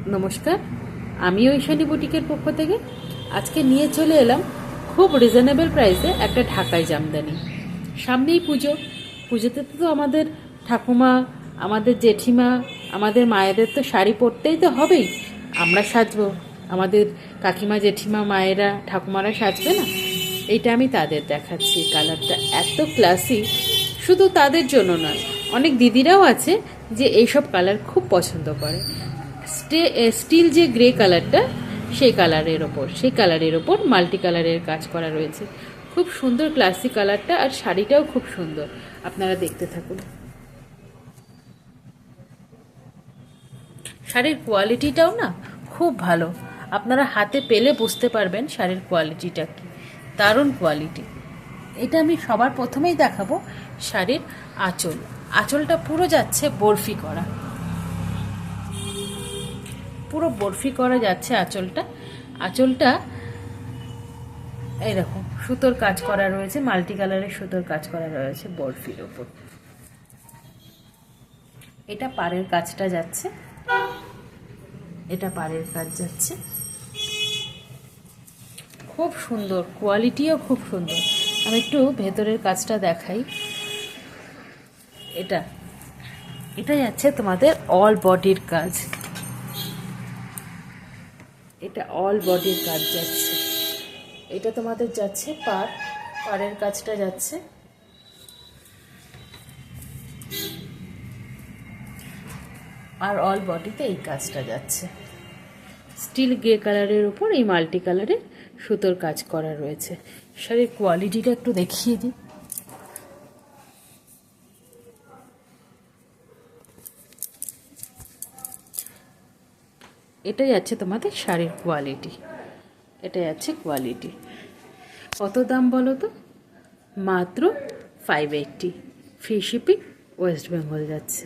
নমস্কার, আমি ঐশানী বুটিকের পক্ষ থেকে আজকে নিয়ে চলে এলাম খুব রিজনেবল প্রাইসে একটা ঢাকাই জামদানি। সামনেই পুজো, পুজোতে তো আমাদের ঠাকুমা, আমাদের জেঠিমা, আমাদের মায়েদের তো শাড়ি পরতেই তো হবেই। আমরা সাজবো, আমাদের কাকিমা, জেঠিমা, মায়েরা, ঠাকুমারা সাজবে না? এইটা আমি তাদের দেখাচ্ছি। কালারটা এত ক্লাসি, শুধু তাদের জন্য নয়, অনেক দিদিরাও আছে যে এইসব কালার খুব পছন্দ করে। স্টিল যে গ্রে কালারটা, সেই কালারের ওপর মাল্টি কালারের কাজ করা রয়েছে। খুব সুন্দর ক্লাসি কালারটা, আর শাড়িটাও খুব সুন্দর। আপনারা দেখতে থাকুন। শাড়ির কোয়ালিটিটাও না খুব ভালো। আপনারা হাতে পেলে বুঝতে পারবেন শাড়ির কোয়ালিটিটা কি। দারুণ কোয়ালিটি। এটা আমি সবার প্রথমেই দেখাবো শাড়ির আঁচল। আঁচলটা পুরো যাচ্ছে বরফি করা, পুরো বরফি করা যাচ্ছে আঁচলটা। আঁচলটা এইরকম সুতোর কাজ করা রয়েছে, মাল্টি কালারের সুতোর কাজ করা রয়েছে বরফির ওপর। এটা পাড়ের কাজটা যাচ্ছে, এটা পাড়ের কাজ যাচ্ছে। খুব সুন্দর, কোয়ালিটিও খুব সুন্দর। আমি একটু ভেতরের কাজটা দেখাই। এটা এটা যাচ্ছে তোমাদের অল বডির কাজ, এটা অল বডির কাজ যাচ্ছে। এটা তোমাদের যাচ্ছে পাড়ের কাজটা যাচ্ছে। আর অল বডিতে এই কাজটা যাচ্ছে। স্টিল গ্রে কালারের উপর এই মাল্টি কালারের সুতোর কাজ করা রয়েছে। শাড়ির কোয়ালিটিটা একটু দেখিয়ে দিই। এটা যাচ্ছে তোমাদের শাড়ির কোয়ালিটি, এটা যাচ্ছে কোয়ালিটি। কত দাম বলো তো? মাত্র 580। ফ্রি শিপিং, ওয়েস্ট বেঙ্গল যাচ্ছে।